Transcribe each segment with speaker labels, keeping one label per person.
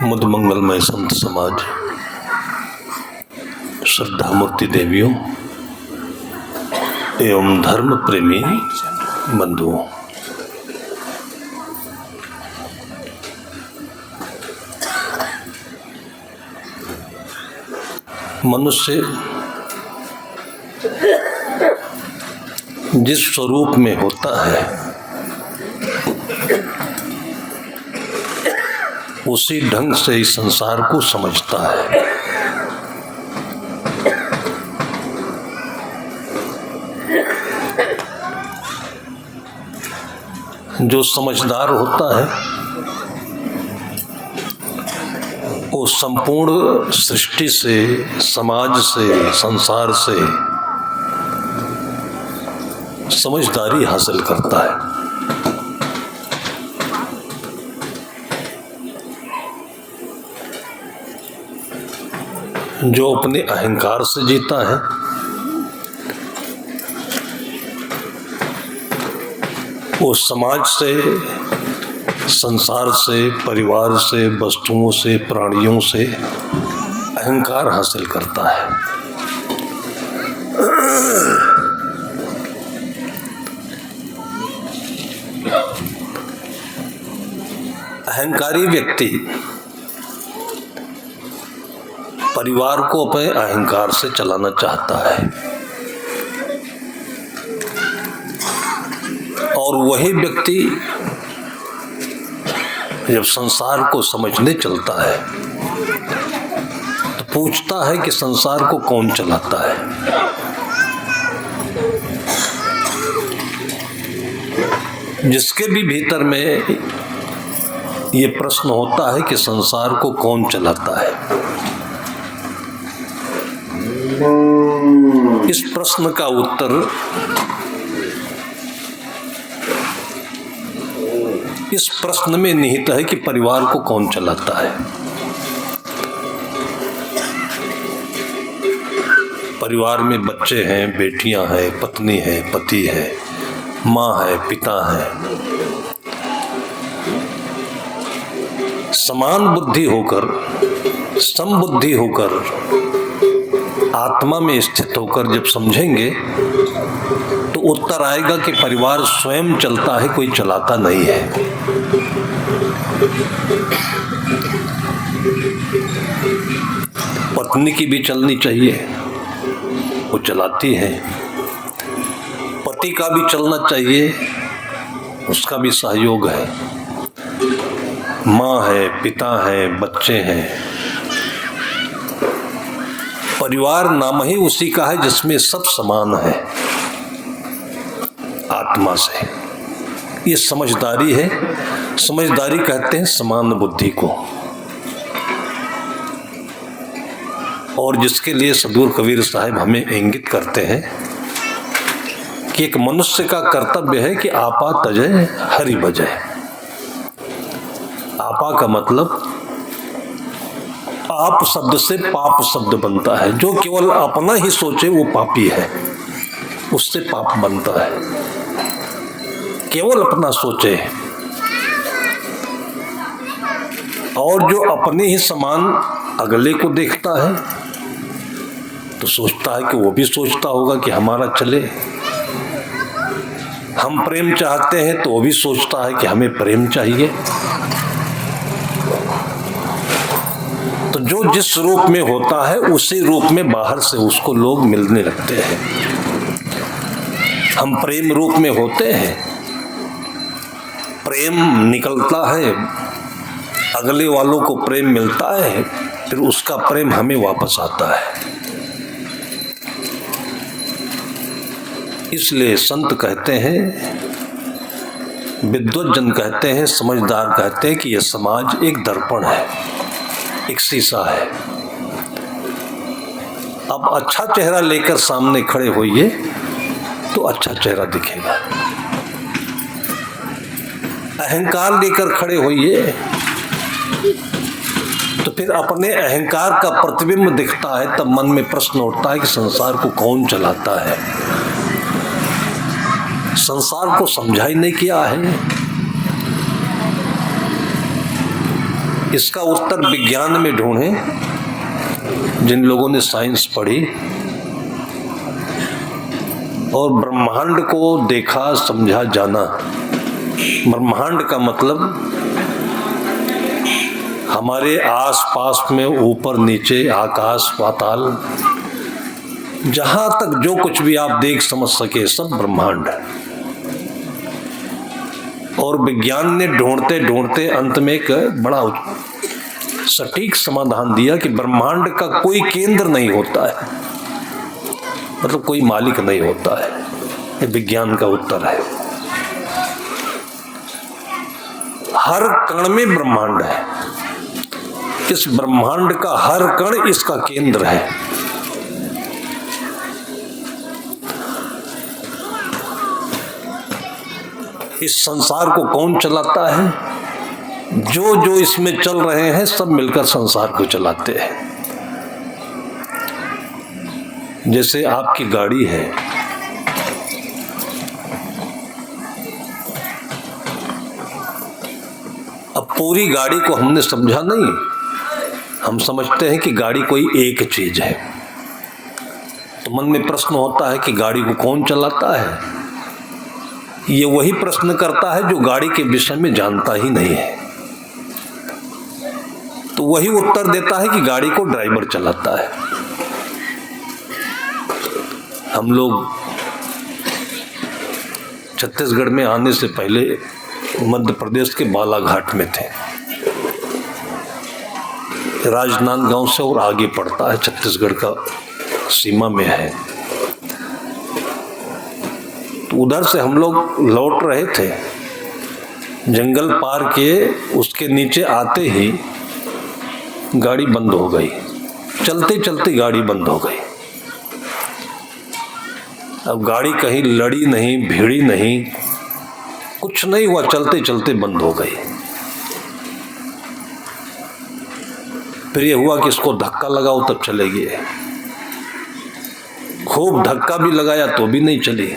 Speaker 1: मुद मंगलमय संत समाज, श्रद्धा मूर्ति देवियों एवं धर्म प्रेमी बंधुओं, मनुष्य जिस स्वरूप में होता है उसी ढंग से इस संसार को समझता है। जो समझदार होता है वो संपूर्ण सृष्टि से, समाज से, संसार से समझदारी हासिल करता है। जो अपने अहंकार से जीता है वो समाज से, संसार से, परिवार से, वस्तुओं से, प्राणियों से अहंकार हासिल करता है। अहंकारी व्यक्ति परिवार को अपने अहंकार से चलाना चाहता है और वही व्यक्ति जब संसार को समझने चलता है तो पूछता है कि संसार को कौन चलाता है। जिसके भी भीतर में ये प्रश्न होता है कि संसार को कौन चलाता है, इस प्रश्न का उत्तर इस प्रश्न में निहित है कि परिवार को कौन चलाता है। परिवार में बच्चे हैं, बेटियां हैं, पत्नी है, पति है, माँ है, पिता है। समान बुद्धि होकर, समबुद्धि होकर, आत्मा में स्थित होकर जब समझेंगे तो उत्तर आएगा कि परिवार स्वयं चलता है, कोई चलाता नहीं है। पत्नी की भी चलनी चाहिए, वो चलाती है। पति का भी चलना चाहिए, उसका भी सहयोग है। माँ है, पिता है, बच्चे हैं। परिवार नाम ही उसी का है जिसमें सब समान है आत्मा से। ये समझदारी है। समझदारी कहते हैं समान बुद्धि को। और जिसके लिए सदगुरु कबीर साहब हमें इंगित करते हैं कि एक मनुष्य का कर्तव्य है कि आपा तजय हरि भजय। आपा का मतलब आप शब्द से पाप शब्द बनता है। जो केवल अपना ही सोचे वो पापी है, उससे पाप बनता है। केवल अपना सोचे और जो अपने ही समान अगले को देखता है तो सोचता है कि वो भी सोचता होगा कि हमारा चले। हम प्रेम चाहते हैं तो वो भी सोचता है कि हमें प्रेम चाहिए। तो जो जिस रूप में होता है उसी रूप में बाहर से उसको लोग मिलने लगते हैं। हम प्रेम रूप में होते हैं, प्रेम निकलता है, अगले वालों को प्रेम मिलता है, फिर उसका प्रेम हमें वापस आता है। इसलिए संत कहते हैं, विद्वज्जन कहते हैं, समझदार कहते हैं कि यह समाज एक दर्पण है, एक शीशा है। अब अच्छा चेहरा लेकर सामने खड़े होइए तो अच्छा चेहरा दिखेगा। अहंकार लेकर खड़े होइए तो फिर अपने अहंकार का प्रतिबिंब दिखता है। तब मन में प्रश्न उठता है कि संसार को कौन चलाता है। संसार को समझा ही नहीं किया है। इसका उत्तर विज्ञान में ढूंढें। जिन लोगों ने साइंस पढ़ी और ब्रह्मांड को देखा समझा जाना, ब्रह्मांड का मतलब हमारे आसपास में ऊपर नीचे आकाश पाताल, जहां तक जो कुछ भी आप देख समझ सके सब ब्रह्मांड है। और विज्ञान ने ढूंढते ढूंढते अंत में एक बड़ा सटीक समाधान दिया कि ब्रह्मांड का कोई केंद्र नहीं होता है, मतलब कोई मालिक नहीं होता है। ये विज्ञान का उत्तर है। हर कण में ब्रह्मांड है, इस ब्रह्मांड का हर कण इसका केंद्र है। इस संसार को कौन चलाता है? जो जो इसमें चल रहे हैं सब मिलकर संसार को चलाते हैं। जैसे आपकी गाड़ी है, अब पूरी गाड़ी को हमने समझा नहीं, हम समझते हैं कि गाड़ी कोई एक चीज है। तो मन में प्रश्न होता है कि गाड़ी को कौन चलाता है? ये वही प्रश्न करता है जो गाड़ी के विषय में जानता ही नहीं है। तो वही उत्तर देता है कि गाड़ी को ड्राइवर चलाता है। हम लोग छत्तीसगढ़ में आने से पहले मध्य प्रदेश के बालाघाट में थे। राजनांदगांव से और आगे पड़ता है, छत्तीसगढ़ का सीमा में है। तो उधर से हम लोग लौट रहे थे, जंगल पार किए, उसके नीचे आते ही गाड़ी बंद हो गई। चलते चलते गाड़ी बंद हो गई। अब गाड़ी कहीं लड़ी नहीं, भिड़ी नहीं, कुछ नहीं हुआ, चलते चलते बंद हो गई। फिर ये हुआ कि इसको धक्का लगाओ तब चलेगी। खूब धक्का भी लगाया तो भी नहीं चली।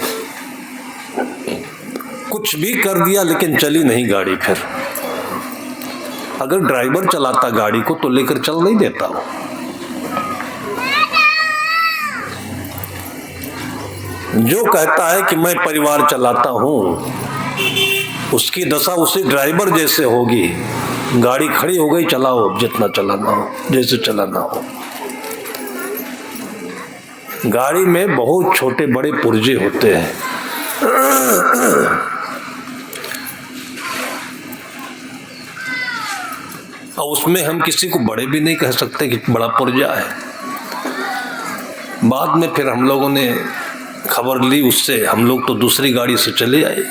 Speaker 1: कुछ भी कर दिया लेकिन चली नहीं गाड़ी। फिर अगर ड्राइवर चलाता गाड़ी को तो लेकर चल नहीं देता वो। जो कहता है कि मैं परिवार चलाता हूं, उसकी दशा उसी ड्राइवर जैसे होगी। गाड़ी खड़ी हो गई, चलाओ जितना चलाना हो, जैसे चलाना हो। गाड़ी में बहुत छोटे बड़े पुर्जे होते हैं। और उसमें हम किसी को बड़े भी नहीं कह सकते कि बड़ा पुर्जा है। बाद में फिर हम लोगों ने खबर ली उससे, हम लोग तो दूसरी गाड़ी से चले आए।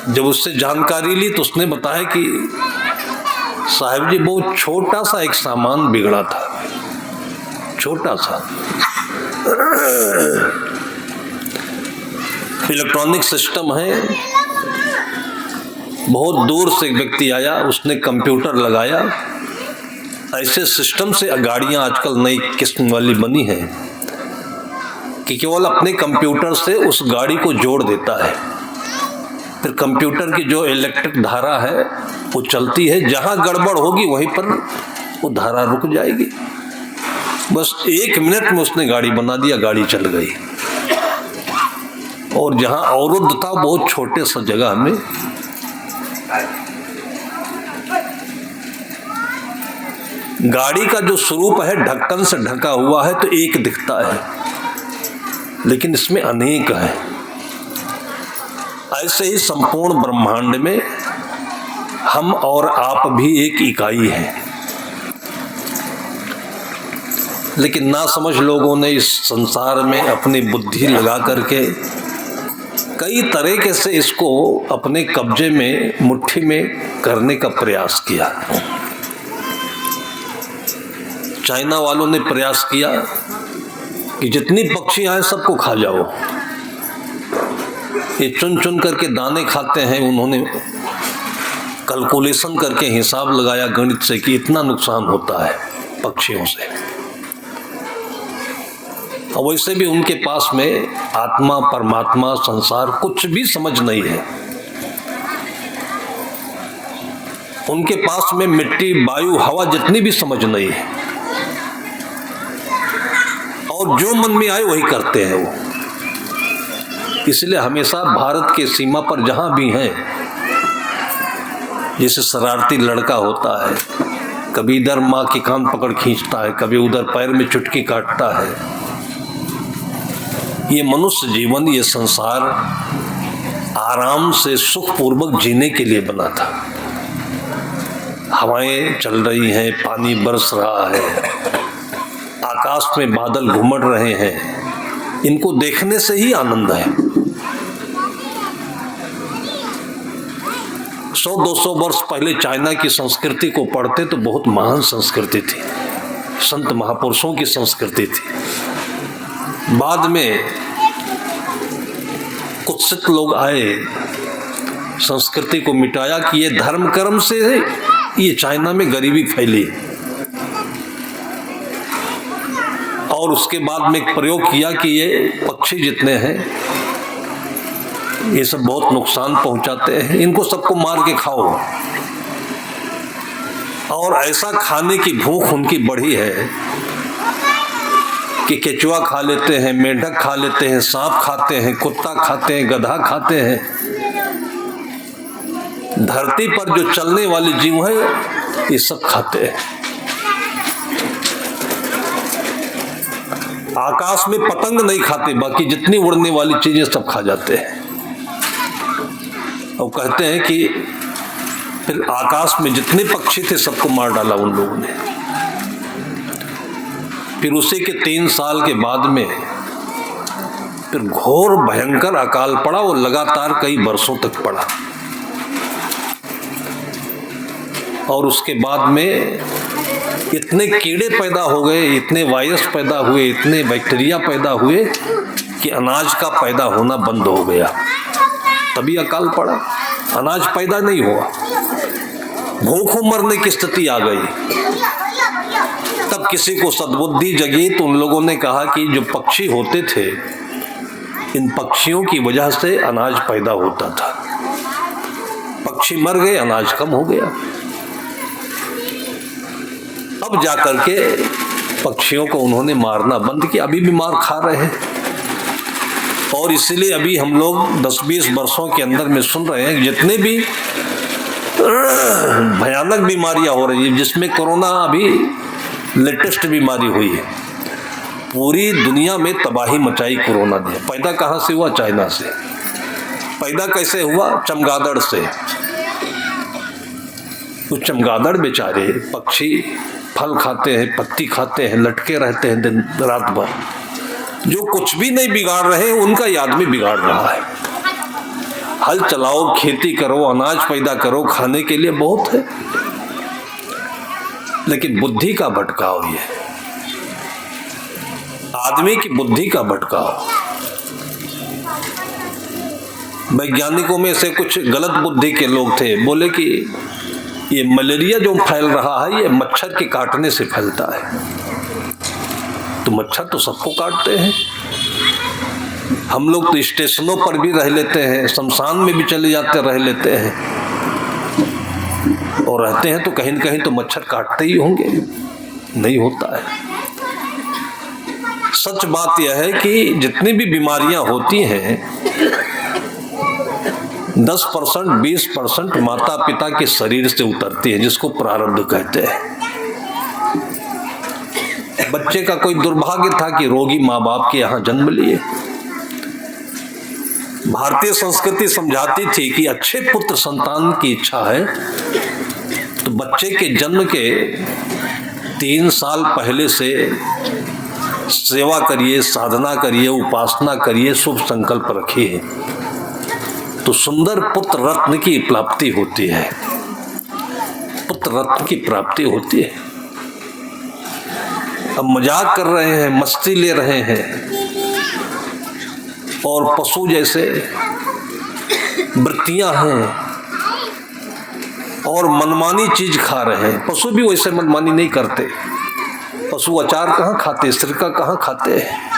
Speaker 1: जब उससे जानकारी ली तो उसने बताया कि साहब जी बहुत छोटा सा एक सामान बिगड़ा था, छोटा सा इलेक्ट्रॉनिक सिस्टम है। बहुत दूर से एक व्यक्ति आया, उसने कंप्यूटर लगाया। ऐसे सिस्टम से गाड़ियां आजकल नई किस्म वाली बनी है कि केवल अपने कंप्यूटर से उस गाड़ी को जोड़ देता है। फिर कंप्यूटर की जो इलेक्ट्रिक धारा है वो चलती है, जहां गड़बड़ होगी वहीं पर वो धारा रुक जाएगी। बस 1 मिनट में उसने गाड़ी बना दिया, गाड़ी चल गई। और जहां अवरुद्ध था बहुत छोटे सा जगह में गाड़ी का जो स्वरूप है ढक्कन से ढका हुआ है तो एक दिखता है, लेकिन इसमें अनेक है। ऐसे ही संपूर्ण ब्रह्मांड में हम और आप भी एक इकाई हैं। लेकिन ना समझ लोगों ने इस संसार में अपनी बुद्धि लगा करके कई तरीके से इसको अपने कब्जे में, मुट्ठी में करने का प्रयास किया। चाइना वालों ने प्रयास किया कि जितनी पक्षियां हैं सबको खा जाओ। ये चुन चुन करके दाने खाते हैं। उन्होंने कैलकुलेशन करके हिसाब लगाया गणित से कि इतना नुकसान होता है पक्षियों से। और वैसे भी उनके पास में आत्मा, परमात्मा, संसार कुछ भी समझ नहीं है। उनके पास में मिट्टी, वायु, हवा जितनी भी समझ नहीं है, और जो मन में आए वही करते हैं वो। इसलिए हमेशा भारत के सीमा पर जहां भी हैं, जैसे शरारती लड़का होता है, कभी इधर माँ की कान पकड़ खींचता है, कभी उधर पैर में चुटकी काटता है। ये मनुष्य जीवन, ये संसार आराम से सुखपूर्वक जीने के लिए बना था। हवाएं चल रही हैं, पानी बरस रहा है, आकाश में बादल घुमड़ रहे हैं, इनको देखने से ही आनंद है। 100-200 वर्ष पहले चाइना की संस्कृति को पढ़ते तो बहुत महान संस्कृति थी, संत महापुरुषों की संस्कृति थी। बाद में कुत्सित लोग आए, संस्कृति को मिटाया कि ये धर्म कर्म से ये चाइना में गरीबी फैली, और उसके बाद में एक प्रयोग किया कि ये पक्षी जितने हैं ये सब बहुत नुकसान पहुंचाते हैं, इनको सबको मार के खाओ। और ऐसा खाने की भूख उनकी बढ़ी है कि केचुआ खा लेते हैं, मेंढक खा लेते हैं, सांप खाते हैं, कुत्ता खाते हैं, गधा खाते हैं। धरती पर जो चलने वाले जीव है ये सब खाते हैं। आकाश में पतंग नहीं खाते, बाकी जितनी उड़ने वाली चीजें सब खा जाते हैं। और कहते हैं कि फिर आकाश में जितने पक्षी थे सबको मार डाला उन लोगों ने। फिर उसी के 3 साल के बाद में फिर घोर भयंकर अकाल पड़ा, वो लगातार कई वर्षों तक पड़ा। और उसके बाद में इतने कीड़े पैदा हो गए, इतने वायरस पैदा हुए, इतने बैक्टीरिया पैदा हुए कि अनाज का पैदा होना बंद हो गया। तभी अकाल पड़ा, अनाज पैदा नहीं हुआ, भूखों मरने की स्थिति आ गई। तब किसी को सद्बुद्धि जगी तो उन लोगों ने कहा कि जो पक्षी होते थे, इन पक्षियों की वजह से अनाज पैदा होता था। पक्षी मर गए, अनाज कम हो गया। अब जाकर के पक्षियों को उन्होंने मारना बंद किया, अभी भी मार खा रहे हैं। और इसलिए अभी हम लोग 10-20 वर्षों के अंदर में सुन रहे हैं जितने भी भयानक बीमारियां हो रही है, जिसमें कोरोना अभी लेटेस्ट बीमारी हुई है। पूरी दुनिया में तबाही मचाई कोरोना ने। पैदा कहाँ से हुआ? चाइना से। पैदा कैसे हुआ? चमगादड़ से। तो चमगादड़ बेचारे पक्षी फल खाते हैं, पत्ती खाते हैं, लटके रहते हैं दिन रात भर। जो कुछ भी नहीं बिगाड़ रहे उनका ये आदमी बिगाड़ रहा है। हल चलाओ, खेती करो, अनाज पैदा करो, खाने के लिए बहुत है, लेकिन बुद्धि का भटकाव ये, आदमी की बुद्धि का भटकाव। वैज्ञानिकों में से कुछ गलत बुद्धि के लोग थे, बोले कि ये मलेरिया जो फैल रहा है ये मच्छर के काटने से फैलता है। तो मच्छर तो सबको काटते हैं। हम लोग तो स्टेशनों पर भी रह लेते हैं, शमशान में भी चले जाते रह लेते हैं, और रहते हैं तो कहीं न कहीं तो मच्छर काटते ही होंगे। नहीं होता है। सच बात यह है कि जितनी भी बीमारियां होती हैं 10% 20% माता पिता के शरीर से उतरती है, जिसको प्रारब्ध कहते हैं। बच्चे का कोई दुर्भाग्य था कि रोगी माँ बाप के यहाँ जन्म लिए। भारतीय संस्कृति समझाती थी कि अच्छे पुत्र संतान की इच्छा है तो बच्चे के जन्म के 3 साल पहले से सेवा करिए, साधना करिए, उपासना करिए, शुभ संकल्प रखिए, तो सुंदर पुत्र रत्न की प्राप्ति होती है। पुत्र रत्न की प्राप्ति होती है। अब मजाक कर रहे हैं, मस्ती ले रहे हैं, और पशु जैसे वृत्तियां हैं और मनमानी चीज खा रहे हैं। पशु भी वैसे मनमानी नहीं करते। पशु अचार कहाँ खाते, सिरका कहाँ खाते हैं।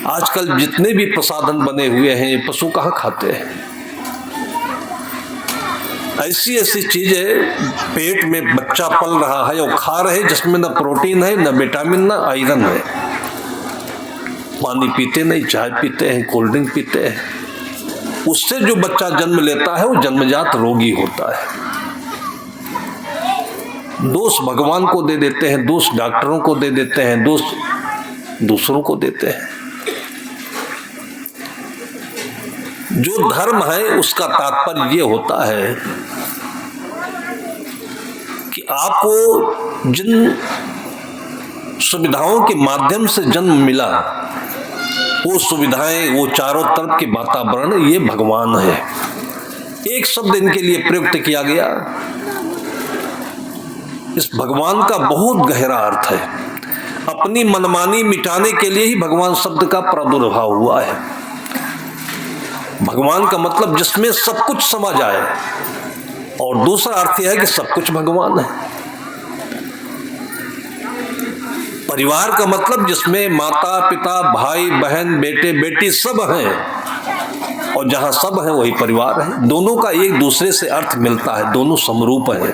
Speaker 1: आजकल जितने भी प्रसाधन बने हुए हैं, पशु कहाँ खाते हैं। ऐसी ऐसी चीजें पेट में बच्चा पल रहा है और खा रहे जिसमें न प्रोटीन है, न विटामिन, न आयरन है। पानी पीते नहीं, चाय पीते हैं, कोल्ड ड्रिंक पीते हैं। उससे जो बच्चा जन्म लेता है वो जन्मजात रोगी होता है। दोष भगवान को दे देते हैं, दोष डॉक्टरों को दे देते हैं, दोष दूसरों को देते हैं। जो धर्म है उसका तात्पर्य ये होता है कि आपको जिन सुविधाओं के माध्यम से जन्म मिला, वो सुविधाएं, वो चारों तरफ के वातावरण, ये भगवान है। एक शब्द इनके लिए प्रयुक्त किया गया। इस भगवान का बहुत गहरा अर्थ है। अपनी मनमानी मिटाने के लिए ही भगवान शब्द का प्रादुर्भाव हुआ है। भगवान का मतलब जिसमें सब कुछ समा जाए, और दूसरा अर्थ यह है कि सब कुछ भगवान है। परिवार का मतलब जिसमें माता पिता, भाई बहन, बेटे बेटी सब हैं, और जहां सब है वही परिवार है। दोनों का एक दूसरे से अर्थ मिलता है, दोनों समरूप है।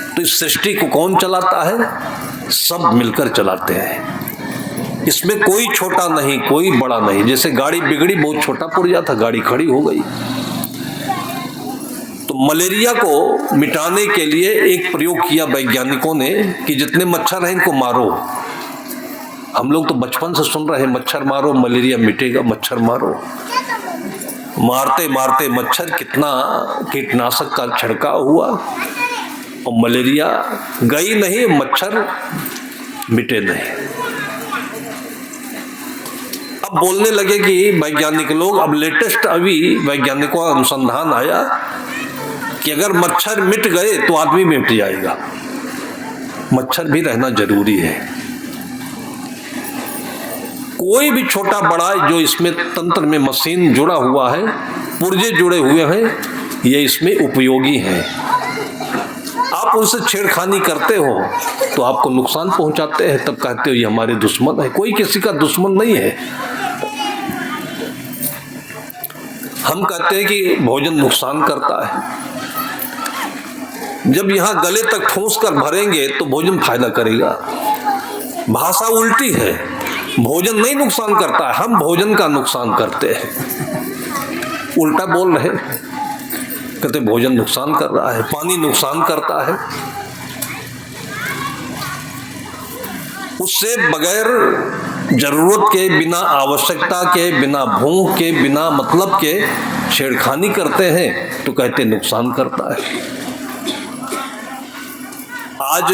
Speaker 1: तो इस सृष्टि को कौन चलाता है? सब मिलकर चलाते हैं। इसमें कोई छोटा नहीं, कोई बड़ा नहीं। जैसे गाड़ी बिगड़ी, बहुत छोटा पुर्जा था, गाड़ी खड़ी हो गई। तो मलेरिया को मिटाने के लिए एक प्रयोग किया वैज्ञानिकों ने कि जितने मच्छर हैं इनको मारो। हम लोग तो बचपन से सुन रहे हैं मच्छर मारो मलेरिया मिटेगा, मच्छर मारो। मारते मारते मच्छर, कितना कीटनाशक का छिड़काव हुआ और मलेरिया गई नहीं, मच्छर मिटे नहीं। अब बोलने लगे कि वैज्ञानिक लोग, अब लेटेस्ट अभी वैज्ञानिकों का अनुसंधान आया कि अगर मच्छर मिट गए तो आदमी मिट जाएगा। मच्छर भी रहना जरूरी है। कोई भी छोटा बड़ा जो इसमें तंत्र में मशीन जुड़ा हुआ है, पुर्जे जुड़े हुए हैं, ये इसमें उपयोगी हैं। आप उनसे छेड़खानी करते हो तो आपको नुकसान पहुंचाते हैं, तब कहते हो ये हमारे दुश्मन है। कोई किसी का दुश्मन नहीं है। हम कहते हैं कि भोजन नुकसान करता है। जब यहां गले तक ठूंस कर भरेंगे तो भोजन फायदा करेगा। भाषा उल्टी है। भोजन नहीं नुकसान करता है, हम भोजन का नुकसान करते हैं। उल्टा बोल रहे, कहते भोजन नुकसान कर रहा है, पानी नुकसान करता है। उससे बगैर जरूरत के, बिना आवश्यकता के, बिना भूख के, बिना मतलब के छेड़खानी करते हैं तो कहते नुकसान करता है। आज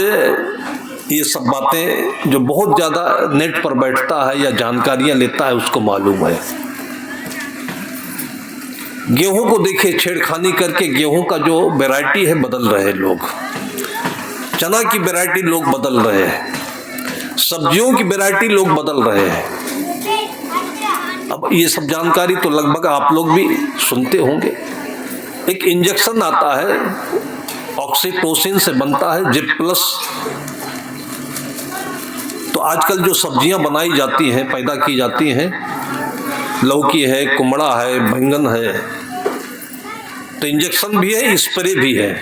Speaker 1: ये सब बातें जो बहुत ज्यादा नेट पर बैठता है या जानकारियां लेता है उसको मालूम है। गेहूं को देखिए, छेड़खानी करके गेहूं का जो वैरायटी है बदल रहे हैं लोग। चना की वैरायटी लोग बदल रहे हैं, सब्जियों की वैरायटी लोग बदल रहे हैं। अब ये सब जानकारी तो लगभग आप लोग भी सुनते होंगे। एक इंजेक्शन आता है, ऑक्सीटोसिन से बनता है, जिप प्लस। तो आजकल जो सब्जियां बनाई जाती हैं, पैदा की जाती हैं, लौकी है, कुमड़ा है, बैंगन है, तो इंजेक्शन भी है, स्प्रे भी है।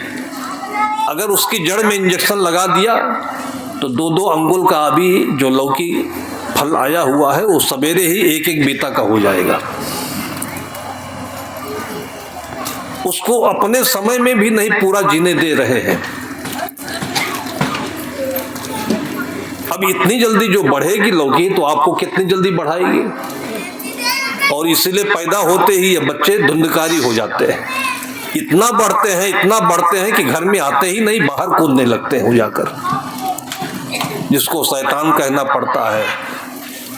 Speaker 1: अगर उसकी जड़ में इंजेक्शन लगा दिया तो 2-2 अंगुल का अभी जो लौकी फल आया हुआ है वो सवेरे ही 1-1 बीता का हो जाएगा। उसको अपने समय में भी नहीं पूरा जीने दे रहे हैं। अब इतनी जल्दी जो बढ़ेगी लौकी तो आपको कितनी जल्दी बढ़ाएगी। और इसीलिए पैदा होते ही ये बच्चे धुंधकारी हो जाते हैं। इतना बढ़ते हैं कि घर में आते ही नहीं बाहर कूदने लगते हैं जाकर। जिसको शैतान कहना पड़ता है,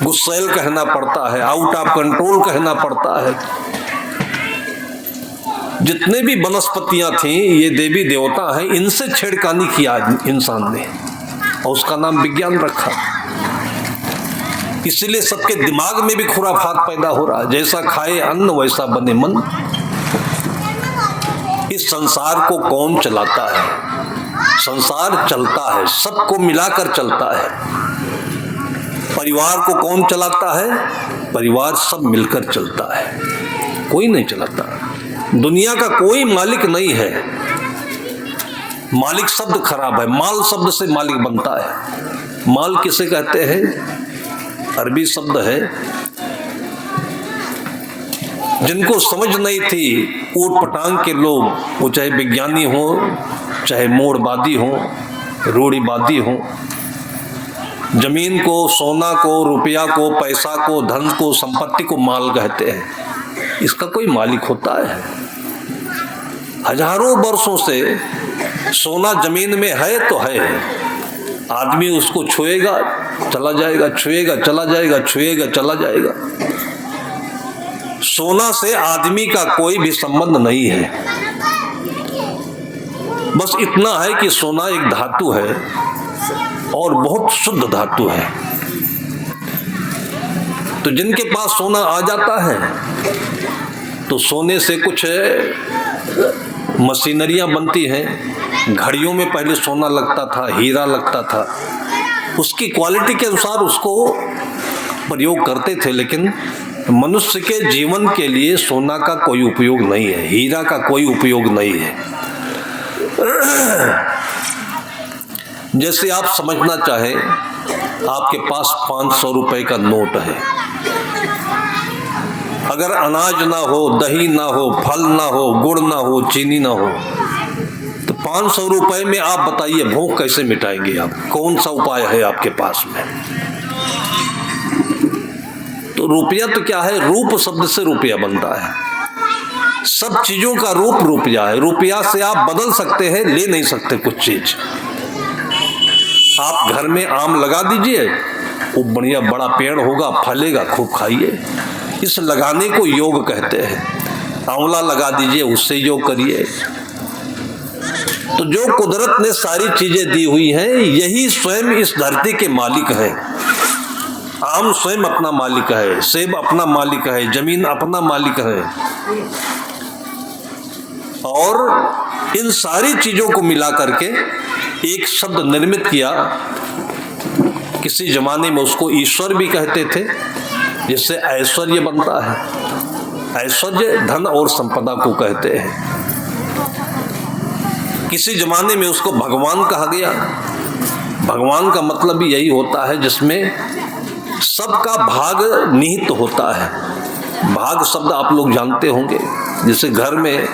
Speaker 1: गुस्सैल कहना पड़ता है, आउट ऑफ कंट्रोल कहना पड़ता है। जितने भी वनस्पतियां थीं, ये देवी देवता हैं, इनसे छेड़खानी किया इंसान ने और उसका नाम विज्ञान रखा। इसलिए सबके दिमाग में भी खुराफात पैदा हो रहा है। जैसा खाए अन्न वैसा बने मन। इस संसार को कौन चलाता है? संसार चलता है, सबको मिलाकर चलता है। परिवार को कौन चलाता है? परिवार सब मिलकर चलता है, कोई नहीं चलाता। दुनिया का कोई मालिक नहीं है। मालिक शब्द खराब है, माल शब्द से मालिक बनता है। माल किसे कहते हैं? अरबी शब्द है। जिनको समझ नहीं थी ऊट पटांग के लोग, वो चाहे विज्ञानी हो, चाहे मोड़बादी हो, रूढ़िवादी हो, जमीन को, सोना को, रुपया को, पैसा को, धन को, संपत्ति को माल कहते हैं। इसका कोई मालिक होता है? हजारों वर्षों से सोना जमीन में है तो है, आदमी उसको छुएगा चला जाएगा, छुएगा चला जाएगा, छुएगा चला जाएगा। सोना से आदमी का कोई भी संबंध नहीं है। बस इतना है कि सोना एक धातु है और बहुत शुद्ध धातु है। तो जिनके पास सोना आ जाता है तो सोने से कुछ मशीनरियां बनती हैं। घड़ियों में पहले सोना लगता था, हीरा लगता था, उसकी क्वालिटी के अनुसार उसको प्रयोग करते थे। लेकिन मनुष्य के जीवन के लिए सोना का कोई उपयोग नहीं है, हीरा का कोई उपयोग नहीं है। जैसे आप समझना चाहे, आपके पास 500 रुपए का नोट है, अगर अनाज ना हो, दही ना हो, फल ना हो, गुड़ ना हो, चीनी ना हो, तो 500 रुपए में आप बताइए भूख कैसे मिटाएंगे आप? कौन सा उपाय है आपके पास में? तो रुपया तो क्या है? रूप शब्द से रुपया बनता है। सब चीजों का रूप रुपया है। रुपया से आप बदल सकते हैं, ले नहीं सकते कुछ चीज। आप घर में आम लगा दीजिए, वो बढ़िया बड़ा पेड़ होगा, फलेगा, खूब खाइए। इस लगाने को योग कहते हैं। आंवला लगा दीजिए, उससे योग करिए। तो जो कुदरत ने सारी चीजें दी हुई हैं, यही स्वयं इस धरती के मालिक हैं। आम स्वयं अपना मालिक है, सेब अपना मालिक है, जमीन अपना मालिक है। और इन सारी चीजों को मिला करके एक शब्द निर्मित किया। किसी जमाने में उसको ईश्वर भी कहते थे, जिससे ऐश्वर्य बनता है। ऐश्वर्य धन और संपदा को कहते हैं। किसी जमाने में उसको भगवान कहा गया। भगवान का मतलब भी यही होता है जिसमें सबका भाग निहित होता है। भाग शब्द आप लोग जानते होंगे। जैसे घर में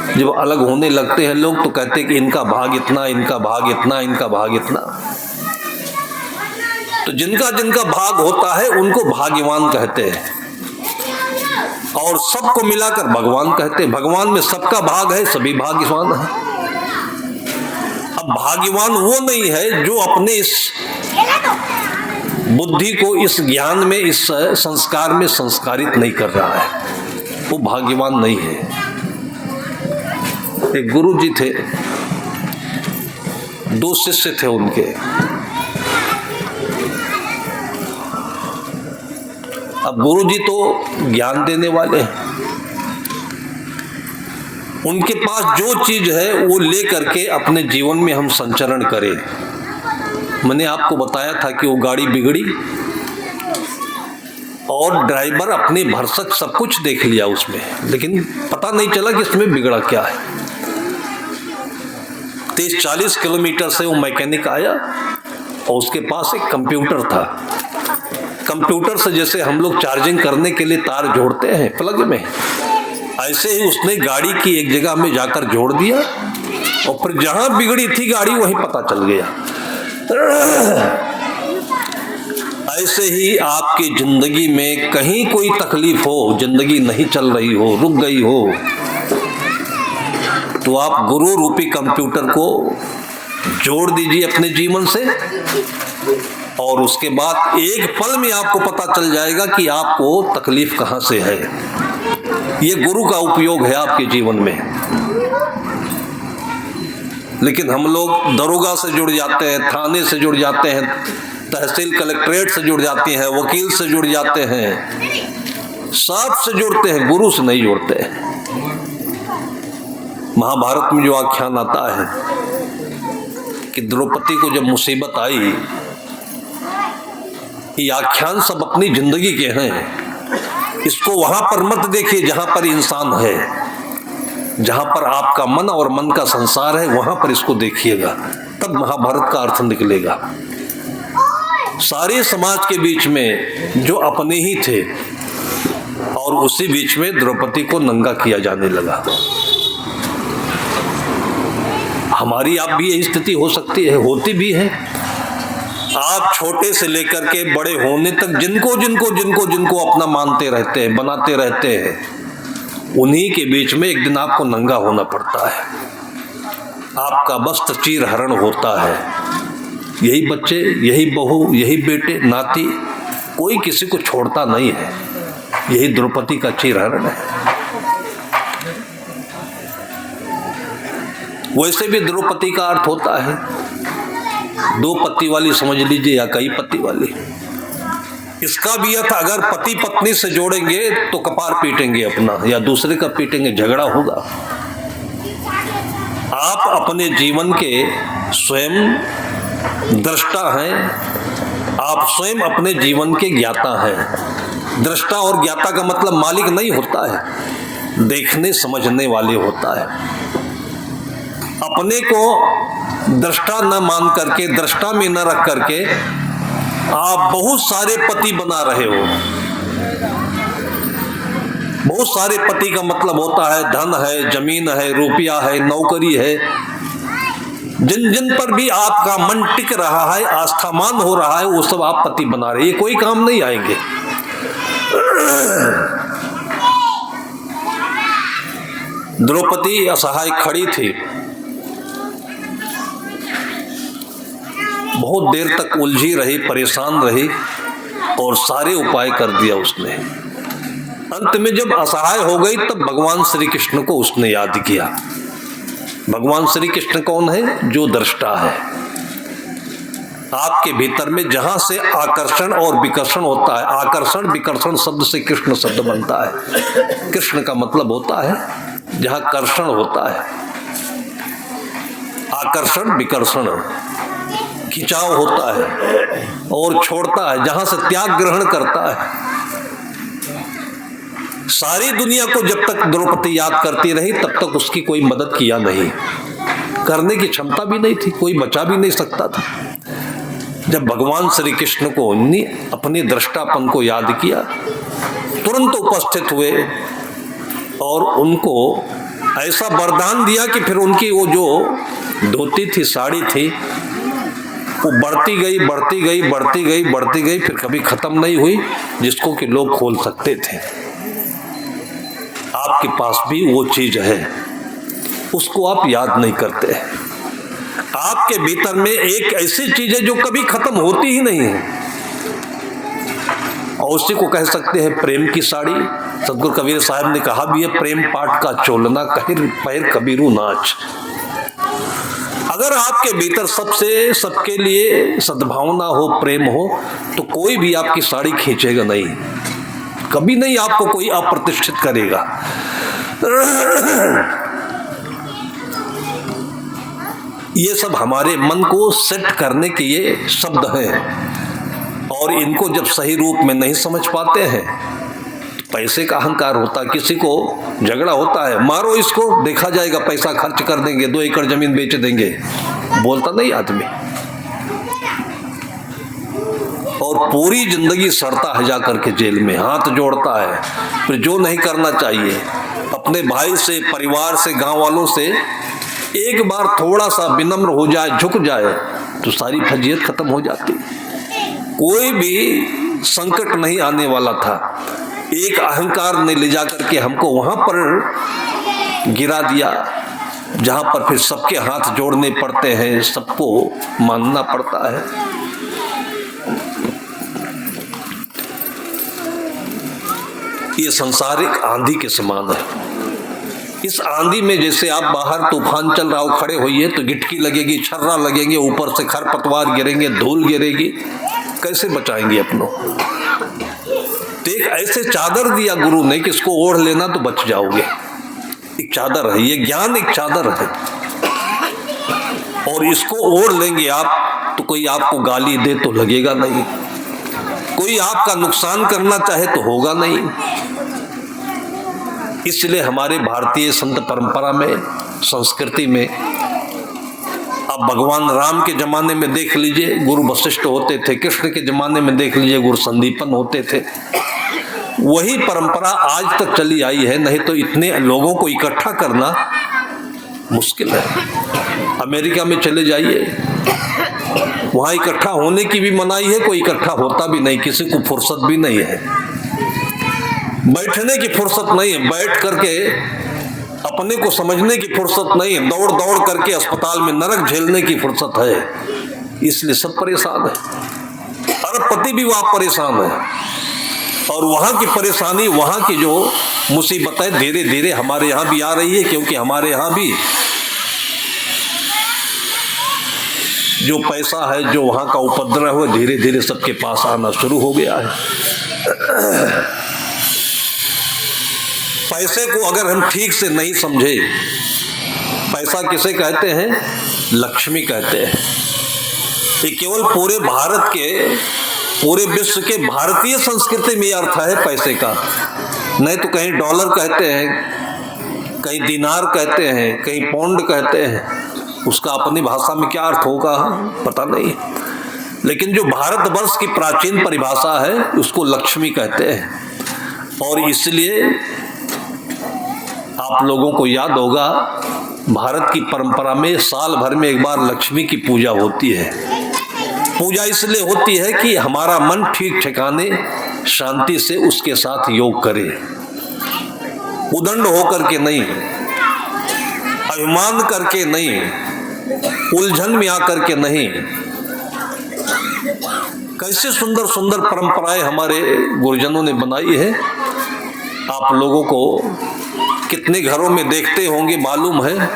Speaker 1: जब अलग होने लगते हैं लोग तो कहते हैं कि इनका भाग इतना, इनका भाग इतना, इनका भाग इतना। तो जिनका जिनका भाग होता है उनको भाग्यवान कहते हैं, और सबको मिलाकर भगवान कहते हैं। भगवान में सबका भाग है, सभी भाग्यवान है। अब भाग्यवान वो नहीं है जो अपने इस बुद्धि को इस ज्ञान में, इस संस्कार में संस्कारित नहीं कर रहा है, वो भाग्यवान नहीं है। एक गुरु जी थे, 2 शिष्य थे उनके। अब गुरु जी तो ज्ञान देने वाले हैं, उनके पास जो चीज है वो ले करके अपने जीवन में हम संचरण करें। मैंने आपको बताया था कि वो गाड़ी बिगड़ी और ड्राइवर अपने भरसक सब कुछ देख लिया उसमें, लेकिन पता नहीं चला कि इसमें बिगड़ा क्या है। 30-40 किलोमीटर से वो मैकेनिक आया और उसके पास एक कंप्यूटर था। कंप्यूटर से जैसे हम लोग चार्जिंग करने के लिए तार जोड़ते हैं प्लग में, ऐसे ही उसने गाड़ी की एक जगह में जाकर जोड़ दिया और फिर जहां बिगड़ी थी गाड़ी वहीं पता चल गया। ऐसे ही आपकी जिंदगी में कहीं कोई तकलीफ हो, जिंदगी नहीं चल रही हो, रुक गई हो, तो आप गुरु रूपी कंप्यूटर को जोड़ दीजिए अपने जीवन से, और उसके बाद एक पल में आपको पता चल जाएगा कि आपको तकलीफ कहां से है। ये गुरु का उपयोग है आपके जीवन में। लेकिन हम लोग दरोगा से जुड़ जाते हैं, थाने से जुड़ जाते हैं, तहसील कलेक्ट्रेट से जुड़ जाते हैं, वकील से जुड़ जाते हैं, सब से जुड़ते हैं, गुरु से नहीं जुड़ते। महाभारत में जो आख्यान आता है कि द्रौपदी को जब मुसीबत आई, ये आख्यान सब अपनी जिंदगी के हैं। इसको वहां पर मत देखिए जहां पर इंसान है, जहां पर आपका मन और मन का संसार है वहां पर इसको देखिएगा, तब महाभारत का अर्थ निकलेगा। सारे समाज के बीच में जो अपने ही थे और उसी बीच में द्रौपदी को नंगा किया जाने लगा। हमारी आप भी यही स्थिति हो सकती है, होती भी है। आप छोटे से लेकर के बड़े होने तक जिनको जिनको जिनको जिनको अपना मानते रहते हैं, बनाते रहते हैं, उन्हीं के बीच में एक दिन आपको नंगा होना पड़ता है। आपका वस्त्र चीर हरण होता है। यही बच्चे, यही बहू, यही बेटे, नाती, कोई किसी को छोड़ता नहीं है। यही द्रौपदी का चीर हरण है। वैसे भी द्रौपदी का अर्थ होता है 2 पति वाली समझ लीजिए या कई पति वाली। इसका भी अर्थ अगर पति पत्नी से जोड़ेंगे तो कपार पीटेंगे अपना या दूसरे का पीटेंगे, झगड़ा होगा। आप अपने जीवन के स्वयं दृष्टा हैं, आप स्वयं अपने जीवन के ज्ञाता हैं। दृष्टा और ज्ञाता का मतलब मालिक नहीं होता है, देखने समझने वाले होता है। अपने को दृष्टा न मान करके, दृष्टा में न रख करके आप बहुत सारे पति बना रहे हो। बहुत सारे पति का मतलब होता है धन है, जमीन है, रुपया है, नौकरी है। जिन जिन पर भी आपका मन टिक रहा है, आस्थामान हो रहा है, वो सब आप पति बना रहे हैं। ये कोई काम नहीं आएंगे। द्रौपदी असहाय खड़ी थी, बहुत देर तक उलझी रही, परेशान रही और सारे उपाय कर दिया उसने। अंत में जब असहाय हो गई तब भगवान श्री कृष्ण को उसने याद किया। भगवान श्री कृष्ण कौन है? जो दृष्टा है। आपके भीतर में जहां से आकर्षण और विकर्षण होता है, आकर्षण विकर्षण शब्द से कृष्ण शब्द बनता है। कृष्ण का मतलब होता है जहां कर्षण होता है, आकर्षण विकर्षण, खिंचाव होता है और छोड़ता है, जहां से त्याग ग्रहण करता है। सारी दुनिया को जब तक द्रौपदी याद करती रही तब तक उसकी कोई मदद किया नहीं, करने की क्षमता भी नहीं थी, कोई बचा भी नहीं सकता था। जब भगवान श्री कृष्ण को अपने दृष्टापन को याद किया, तुरंत उपस्थित हुए और उनको ऐसा वरदान दिया कि फिर उनकी वो जो धोती थी, साड़ी थी, वो बढ़ती गई बढ़ती गई बढ़ती गई बढ़ती गई, फिर कभी खत्म नहीं हुई, जिसको कि लोग खोल सकते थे। आपके पास भी वो चीज है, उसको आप याद नहीं करते। आपके भीतर में एक ऐसी चीज है जो कभी खत्म होती ही नहीं है, और उसी को कह सकते हैं प्रेम की साड़ी। सतगुरु कबीर साहब ने कहा भी है, प्रेम पाट का चोलना कहिर पैर कबीरू नाच। अगर आपके भीतर सबसे सबके लिए सद्भावना हो, प्रेम हो, तो कोई भी आपकी साड़ी खींचेगा नहीं, कभी नहीं आपको कोई अप्रतिष्ठित करेगा। ये सब हमारे मन को सेट करने के ये शब्द हैं, और इनको जब सही रूप में नहीं समझ पाते हैं, पैसे का अहंकार होता है, किसी को झगड़ा होता है, मारो इसको, देखा जाएगा, पैसा खर्च कर देंगे, 2 एकड़ जमीन बेच देंगे, बोलता नहीं आदमी, और पूरी जिंदगी सड़ता है जाकर के जेल में, हाथ जोड़ता है। फिर जो नहीं करना चाहिए, अपने भाई से, परिवार से, गांव वालों से एक बार थोड़ा सा विनम्र हो जाए, झुक जाए, तो सारी फजीयत खत्म हो जाती। कोई भी संकट नहीं आने वाला था। एक अहंकार ने ले जाकर के हमको वहां पर गिरा दिया, जहां पर फिर सबके हाथ जोड़ने पड़ते हैं, सबको मानना पड़ता है। ये संसार एक आंधी के समान है। इस आंधी में जैसे आप बाहर तूफान चल रहा हो, खड़े होइए तो गिटकी लगेगी, छर्रा लगेंगे, ऊपर से खरपतवार गिरेंगे, धूल गिरेगी, कैसे बचाएंगे अपनों? तो एक ऐसे चादर दिया गुरु ने कि इसको ओढ़ लेना तो बच जाओगे। एक चादर है, ये ज्ञान एक चादर है, और इसको ओढ़ लेंगे आप तो कोई आपको गाली दे तो लगेगा नहीं, कोई आपका नुकसान करना चाहे तो होगा नहीं। इसलिए हमारे भारतीय संत परंपरा में, संस्कृति में, अब भगवान राम के जमाने में देख लीजिए गुरु वशिष्ठ होते थे, कृष्ण के जमाने में देख लीजिए गुरु संदीपन होते थे। वही परंपरा आज तक चली आई है, नहीं तो इतने लोगों को इकट्ठा करना मुश्किल है। अमेरिका में चले जाइए, वहां इकट्ठा होने की भी मनाही है, कोई इकट्ठा होता भी नहीं, किसी को फुर्सत भी नहीं है, बैठने की फुर्सत नहीं है, बैठ करके अपने को समझने की फुर्सत नहीं है, दौड़ दौड़ करके अस्पताल में नरक झेलने की फुर्सत है। इसलिए सब परेशान है, अरबपति भी वहां परेशान है, और वहां की परेशानी, वहां की जो मुसीबतें धीरे धीरे हमारे यहाँ भी आ रही है, क्योंकि हमारे यहाँ भी जो पैसा है, जो वहां का उपद्रव है, धीरे धीरे सबके पास आना शुरू हो गया है। पैसे को अगर हम ठीक से नहीं समझे, पैसा किसे कहते हैं? लक्ष्मी कहते हैं। ये केवल पूरे भारत के, पूरे विश्व के भारतीय संस्कृति में अर्थ है पैसे का, नहीं तो कहीं डॉलर कहते हैं, कहीं दिनार कहते हैं, कहीं पौंड कहते हैं, उसका अपनी भाषा में क्या अर्थ होगा पता नहीं, लेकिन जो भारतवर्ष की प्राचीन परिभाषा है उसको लक्ष्मी कहते हैं। और इसलिए आप लोगों को याद होगा, भारत की परंपरा में साल भर में एक बार लक्ष्मी की पूजा होती है। पूजा इसलिए होती है कि हमारा मन ठीक ठिकाने शांति से उसके साथ योग करे, उदंड होकर के नहीं, अभिमान करके नहीं, उलझन में आकर के नहीं। कैसे सुंदर सुंदर परंपराएं हमारे गुरुजनों ने बनाई है। आप लोगों को कितने घरों में देखते होंगे, मालूम है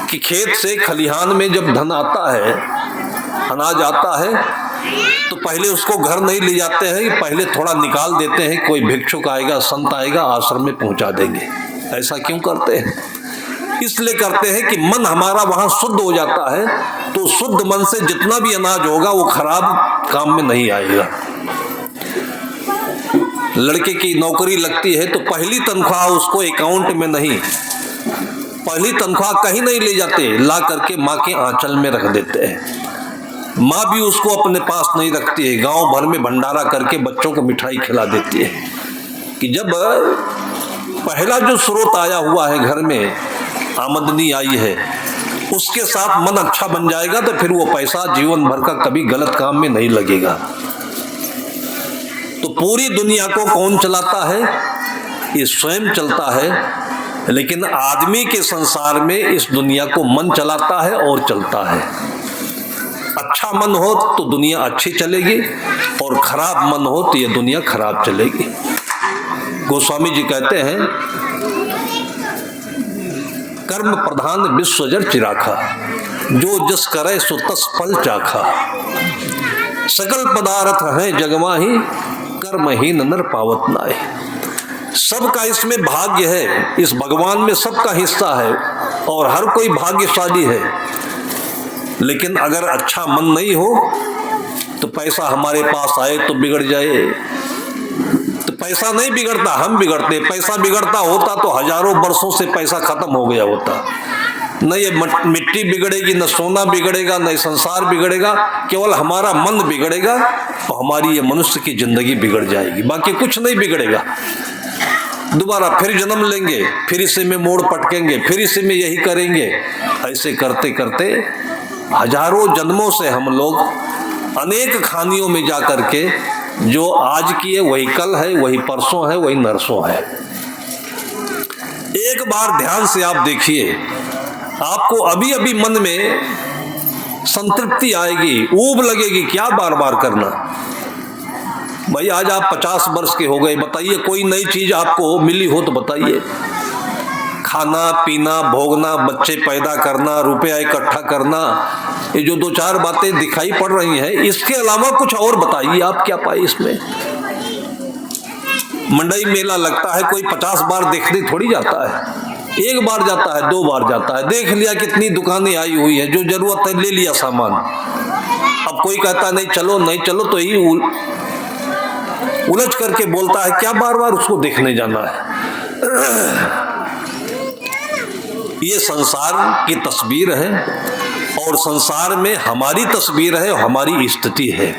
Speaker 1: कि खेत से खलिहान में जब धन आता है, अनाज आता है, तो पहले उसको घर नहीं ले जाते हैं, पहले थोड़ा निकाल देते हैं, कोई भिक्षुक आएगा, संत आएगा, आश्रम में पहुंचा देंगे। ऐसा क्यों करते हैं? इसलिए करते हैं कि मन हमारा वहां शुद्ध हो जाता है, तो शुद्ध मन से जितना भी अनाज होगा वो खराब काम में नहीं आएगा। लड़के की नौकरी लगती है तो पहली तनख्वाह उसको अकाउंट में नहीं, पहली तनख्वाह कहीं नहीं ले जाते, ला करके माँ के आंचल में रख देते हैं। माँ भी उसको अपने पास नहीं रखती है, गांव भर में भंडारा करके बच्चों को मिठाई खिला देती है कि जब पहला जो स्रोत आया हुआ है घर में, आमदनी आई है, उसके साथ मन अच्छा बन जाएगा तो फिर वो पैसा जीवन भर का कभी गलत काम में नहीं लगेगा। तो पूरी दुनिया को कौन चलाता है? ये स्वयं चलता है, लेकिन आदमी के संसार में इस दुनिया को मन चलाता है और चलता है। अच्छा मन हो तो दुनिया अच्छी चलेगी, और खराब मन हो तो ये दुनिया खराब चलेगी। गोस्वामी जी कहते हैं, कर्म प्रधान विश्व जर चिराखा, जो जस करे सो तस फल चाखा। सकल पदार्थ है जगमाही, कर्महीन नर पावत नाय। सबका इसमें भाग्य है, इस भगवान में सबका हिस्सा है, और हर कोई भाग्यशाली है। लेकिन अगर अच्छा मन नहीं हो तो पैसा हमारे पास आए तो बिगड़ जाए, तो पैसा नहीं बिगड़ता, हम बिगड़ते। पैसा बिगड़ता होता तो हजारों वर्षों से पैसा खत्म हो गया होता। न ये मिट्टी बिगड़ेगी, न सोना बिगड़ेगा, न संसार बिगड़ेगा, केवल हमारा मन बिगड़ेगा तो हमारी ये मनुष्य की जिंदगी बिगड़ जाएगी, बाकी कुछ नहीं बिगड़ेगा। दोबारा फिर जन्म लेंगे, फिर इसी में मोड़ पटकेंगे, फिर इसी में यही करेंगे। ऐसे करते करते हजारों जन्मों से हम लोग अनेक खानियों में जा करके, जो आज की है वही कल है, वही परसों है, वही नरसों है। एक बार ध्यान से आप देखिए, आपको अभी अभी मन में संतृप्ति आएगी, ऊब लगेगी, क्या बार बार करना। भाई आज आप 50 वर्ष के हो गए, बताइए कोई नई चीज आपको मिली हो तो बताइए। खाना पीना, भोगना, बच्चे पैदा करना, रुपया इकट्ठा करना, ये जो 2-4 बातें दिखाई पड़ रही हैं, इसके अलावा कुछ और बताइए आप क्या पाए इसमें। मंडई मेला लगता है, कोई 50 बार देखने थोड़ी जाता है, एक बार जाता है, 2 बार जाता है, देख लिया कितनी दुकानें आई हुई है, जो जरूरत है ले लिया सामान। अब कोई कहता नहीं चलो नहीं चलो, तो ही उलझ करके बोलता है, क्या बार बार उसको देखने जाना है। ये संसार की तस्वीर है और संसार में हमारी तस्वीर है और हमारी स्थिति है।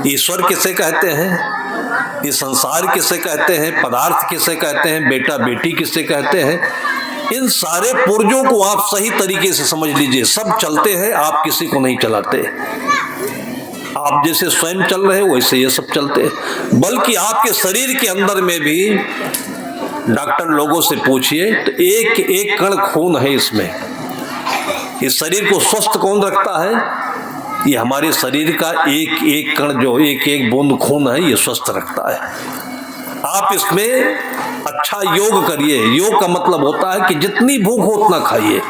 Speaker 1: ईश्वर किसे कहते हैं, ये संसार किसे कहते हैं, पदार्थ किसे कहते हैं, बेटा बेटी किसे कहते हैं, इन सारे पुर्जों को आप सही तरीके से समझ लीजिए। सब चलते हैं, आप किसी को नहीं चलाते। आप जैसे स्वयं चल रहे हो वैसे ये सब चलते हैं। बल्कि आपके शरीर के अंदर में भी डॉक्टर लोगों से पूछिए तो एक एक कण खून है इसमें। इस शरीर को स्वस्थ कौन रखता है? ये हमारे शरीर का एक एक कण, जो एक एक बूंद खून है, ये स्वस्थ रखता है। आप इसमें अच्छा योग करिए। योग का मतलब होता है कि जितनी भूख हो उतना खाइए,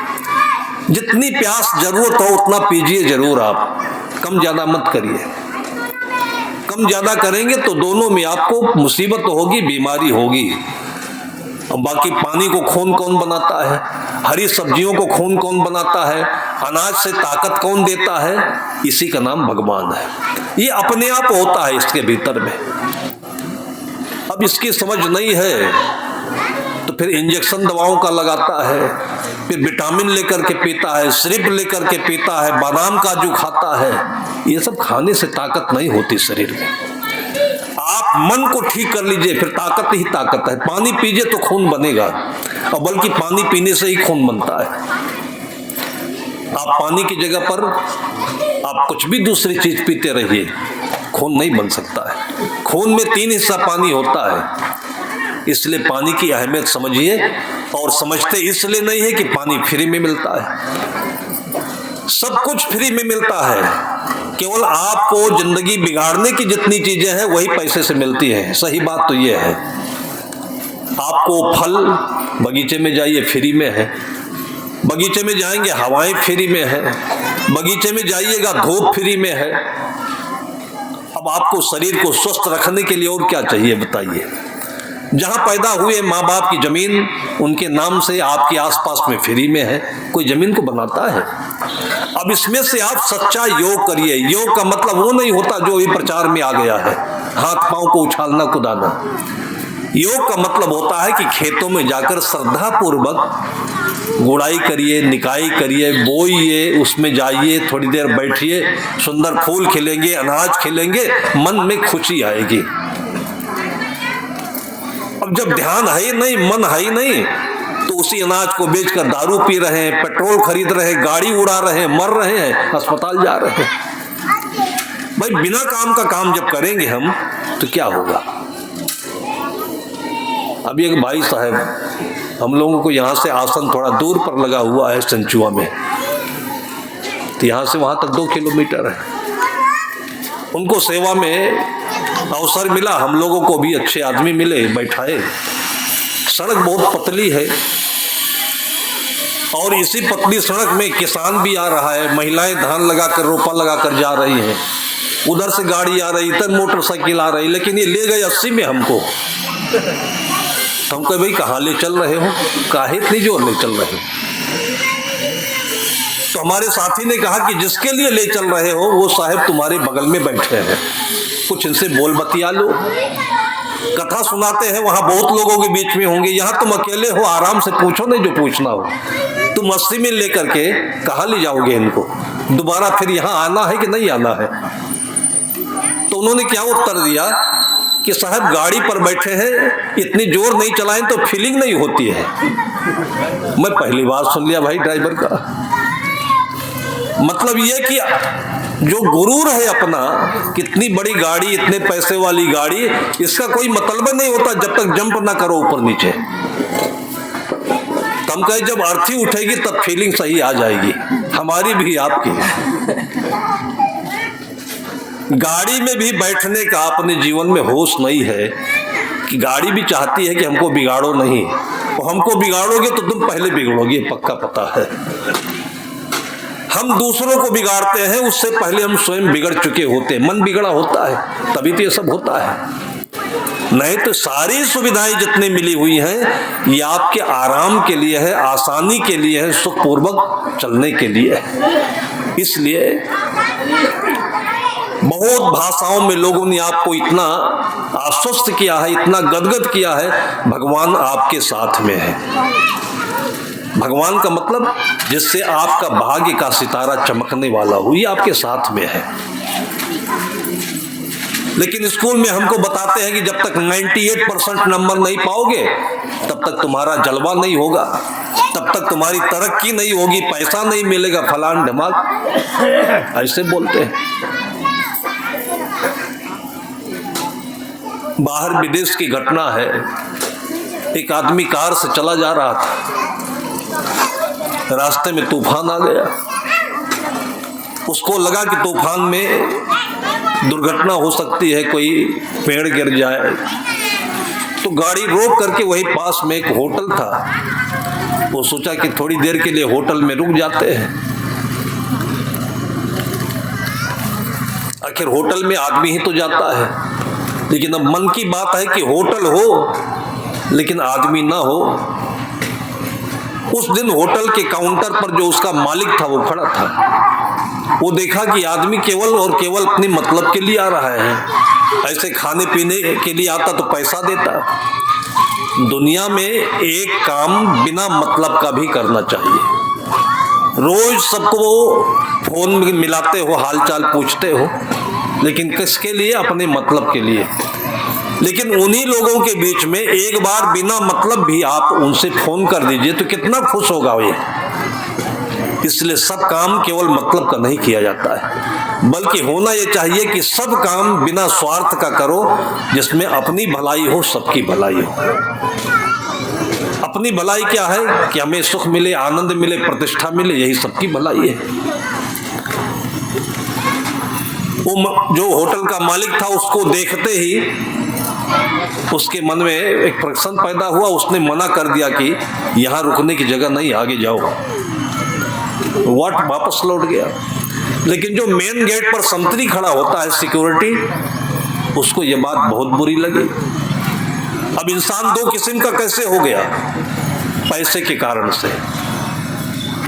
Speaker 1: जितनी प्यास जरूरत हो उतना पीजिए जरूर। आप कम ज्यादा मत करिए। कम ज्यादा करेंगे तो दोनों में आपको मुसीबत होगी, बीमारी होगी। और बाकी पानी को खून कौन बनाता है? हरी सब्जियों को खून कौन बनाता है? अनाज से ताकत कौन देता है? इसी का नाम भगवान है। ये अपने आप होता है इसके भीतर में। अब इसकी समझ नहीं है तो फिर इंजेक्शन दवाओं का लगाता है, फिर विटामिन लेकर के पीता है, सिरप लेकर के पीता है, बादाम काजू खाता है। ये सब खाने से ताकत नहीं होती शरीर में। आप मन को ठीक कर लीजिए, फिर ताकत ही ताकत है। पानी पीजिए तो खून बनेगा, और बल्कि पानी पीने से ही खून बनता है। आप पानी की जगह पर आप कुछ भी दूसरी चीज पीते रहिए, खून नहीं बन सकता है। खून में 3 हिस्सा पानी होता है। इसलिए पानी की अहमियत समझिए। और समझते इसलिए नहीं है कि पानी फ्री में मिलता है। सब कुछ फ्री में मिलता है, केवल आपको जिंदगी बिगाड़ने की जितनी चीजें हैं वही पैसे से मिलती हैं। सही बात तो ये है। आपको फल बगीचे में जाइए, फ्री में है। बगीचे में जाएंगे, हवाएं फ्री में है। बगीचे में जाइएगा, धूप फ्री में है। अब आपको शरीर को स्वस्थ रखने के लिए और क्या चाहिए बताइए? जहां पैदा हुए माँ बाप की जमीन उनके नाम से आपके आसपास में फ्री में है। कोई जमीन को बनाता है? अब इसमें से आप सच्चा योग करिए। योग का मतलब वो नहीं होता जो अभी प्रचार में आ गया है, हाथ पांव को उछालना कुदाना। योग का मतलब होता है कि खेतों में जाकर श्रद्धा पूर्वक गुड़ाई करिए, निकाई करिए, बोइए, उसमें जाइए, थोड़ी देर बैठिए, सुंदर फूल खिलेंगे, अनाज खिलेंगे, मन में खुशी आएगी। अब जब ध्यान है ही नहीं, मन है ही नहीं, तो उसी अनाज को बेचकर दारू पी रहे हैं, पेट्रोल खरीद रहे हैं, गाड़ी उड़ा रहे हैं, मर रहे हैं, अस्पताल जा रहे हैं। भाई बिना काम का काम जब करेंगे हम तो क्या होगा? अभी एक भाई साहब, हम लोगों को यहाँ से आसन थोड़ा दूर पर लगा हुआ है संचुआ में, तो यहाँ से वहाँ तक 2 किलोमीटर है। उनको सेवा में अवसर मिला, हम लोगों को भी अच्छे आदमी मिले, बैठाए। सड़क बहुत पतली है और इसी पतली सड़क में किसान भी आ रहा है, महिलाएं धान लगाकर, रोपा लगाकर जा रही हैं, उधर से गाड़ी आ रही, इधर मोटरसाइकिल आ रही, लेकिन ये ले गए 80 में हमको। हम कहे भाई कहाँ ले चल रहे हो, काहे इतनी जोर ले चल रहे हो? तो हमारे साथी ने कहा कि जिसके लिए ले चल रहे हो वो साहब तुम्हारे बगल में बैठे हैं, कुछ इनसे बोल बतिया लो। कथा सुनाते हैं, वहां बहुत लोगों के बीच में होंगे, यहाँ तुम अकेले हो, आराम से पूछो नहीं जो पूछना हो। तुम 80 में लेकर के कहाँ ले जाओगे इनको? दोबारा फिर यहाँ आना है कि नहीं आना है? तो उन्होंने क्या उत्तर दिया कि साहब गाड़ी पर बैठे हैं, इतनी जोर नहीं चलाएं तो फीलिंग नहीं होती है। मैं पहली बार सुन लिया भाई ड्राइवर का। मतलब ये कि जो गुरूर है अपना, कितनी बड़ी गाड़ी, इतने पैसे वाली गाड़ी, इसका कोई मतलब नहीं होता जब तक जंप ना करो ऊपर नीचे। हम कहे जब अर्थी उठेगी तब फीलिंग सही आ जाएगी, हमारी भी आपकी। गाड़ी में भी बैठने का अपने जीवन में होश नहीं है कि गाड़ी भी चाहती है कि हमको बिगाड़ो नहीं, और हमको बिगाड़ोगे तो तुम पहले बिगड़ोगे, पक्का पता है। हम दूसरों को बिगाड़ते हैं, उससे पहले हम स्वयं बिगड़ चुके होते हैं। मन बिगड़ा होता है तभी तो ये सब होता है। नहीं तो सारी सुविधाएं जितनी मिली हुई हैं ये आपके आराम के लिए है, आसानी के लिए है, सुखपूर्वक चलने के लिए है। इसलिए बहुत भाषाओं में लोगों ने आपको इतना आश्वस्त किया है, इतना गदगद किया है, भगवान आपके साथ में है। भगवान का मतलब जिससे आपका भाग्य का सितारा चमकने वाला हो, ये आपके साथ में है। लेकिन स्कूल में हमको बताते हैं कि जब तक 98% नंबर नहीं पाओगे तब तक तुम्हारा जलवा नहीं होगा, तब तक तुम्हारी तरक्की नहीं होगी, पैसा नहीं मिलेगा, फलान ढमाल, ऐसे बोलते हैं। बाहर विदेश की घटना है, एक आदमी कार से चला जा रहा था, रास्ते में तूफान आ गया। उसको लगा कि तूफान में दुर्घटना हो सकती है, कोई पेड़ गिर जाए, तो गाड़ी रोक करके वही पास में एक होटल था, वो सोचा कि थोड़ी देर के लिए होटल में रुक जाते हैं। आखिर होटल में आदमी ही तो जाता है, लेकिन अब मन की बात है कि होटल हो लेकिन आदमी ना हो। उस दिन होटल के काउंटर पर जो उसका मालिक था वो खड़ा था। वो देखा कि आदमी केवल और केवल अपने मतलब के लिए आ रहा है, ऐसे खाने पीने के लिए आता तो पैसा देता। दुनिया में एक काम बिना मतलब का भी करना चाहिए। रोज सबको फोन में मिलाते हो, हालचाल पूछते हो, लेकिन किसके लिए? अपने मतलब के लिए। लेकिन उन्हीं लोगों के बीच में एक बार बिना मतलब भी आप उनसे फोन कर दीजिए तो कितना खुश होगा ये। इसलिए सब काम केवल मतलब का नहीं किया जाता है, बल्कि होना यह चाहिए कि सब काम बिना स्वार्थ का करो, जिसमें अपनी भलाई हो, सबकी भलाई हो। अपनी भलाई क्या है कि हमें सुख मिले, आनंद मिले, प्रतिष्ठा मिले, यही सबकी भलाई है। वो जो होटल का मालिक था, उसको देखते ही उसके मन में एक प्रश्न पैदा हुआ। उसने मना कर दिया कि यहां रुकने की जगह नहीं, आगे जाओ। वापस लौट गया। लेकिन जो मेन गेट पर संतरी खड़ा होता है, सिक्योरिटी, उसको यह बात बहुत बुरी लगी। अब इंसान दो किस्म का कैसे हो गया? पैसे के कारण से।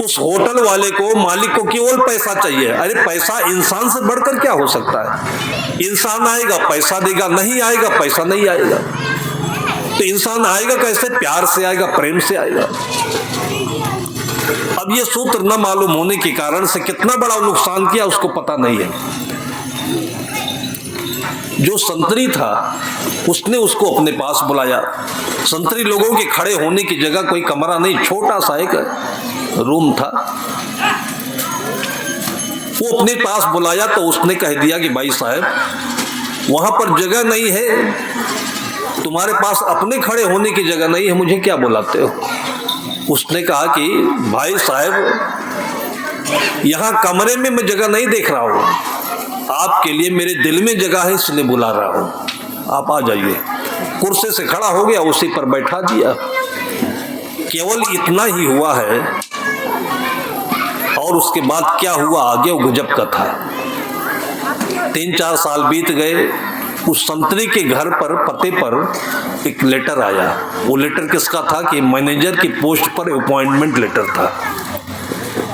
Speaker 1: उस होटल वाले को, मालिक को केवल पैसा चाहिए। अरे पैसा इंसान से बढ़कर क्या हो सकता है? इंसान आएगा पैसा देगा, नहीं आएगा पैसा नहीं आएगा। तो इंसान आएगा कैसे? प्यार से आएगा, प्रेम से आएगा। अब ये सूत्र न मालूम होने के कारण से कितना बड़ा नुकसान किया उसको पता नहीं है। जो संतरी था उसने उसको अपने पास बुलाया। संतरी लोगों के खड़े होने की जगह कोई कमरा नहीं, छोटा सा एक रूम था। वो अपने पास बुलाया तो उसने कह दिया कि भाई साहब, वहां पर जगह नहीं है, तुम्हारे पास अपने खड़े होने की जगह नहीं है, मुझे क्या बुलाते हो? उसने कहा कि भाई साहब, यहां कमरे में मैं जगह नहीं देख रहा हूं, आपके लिए मेरे दिल में जगह है, इसलिए बुला रहा हूं, आप आ जाइए। कुर्सी से खड़ा हो गया, उसी पर बैठा दिया। केवल इतना ही हुआ है, और उसके बाद क्या हुआ आगे वो गजब का था। 3-4 साल बीत गए। उस संतरी के घर पर, पते पर एक लेटर आया। वो लेटर किसका था कि मैनेजर की पोस्ट पर अपॉइंटमेंट लेटर था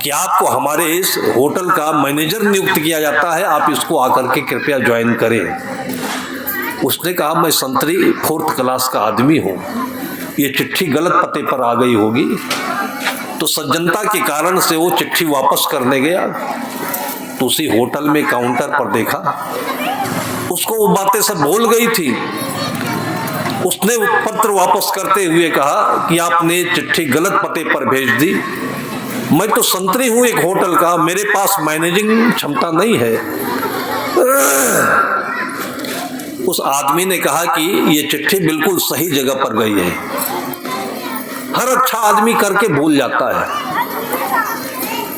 Speaker 1: कि आपको हमारे इस होटल का मैनेजर नियुक्त किया जाता है, आप इसको आकर के कृपया ज्वाइन करें। उसने कहा मैं संतरी 4th क्लास का आदमी हूँ, ये चिट्ठी गलत पते पर आ गई होगी। तो सज्जनता के कारण से वो चिट्ठी वापस करने गया, तो उसी होटल में काउंटर पर देखा, उसको वो बातें सब भूल गई थी। उसने पत्र वापस करते हुए कहा कि आपने चिट्ठी गलत पते पर भेज दी, मैं तो संतरी हूं एक होटल का, मेरे पास मैनेजिंग क्षमता नहीं है। उस आदमी ने कहा कि ये चिट्ठी बिल्कुल सही जगह पर गई है। हर अच्छा आदमी करके भूल जाता है,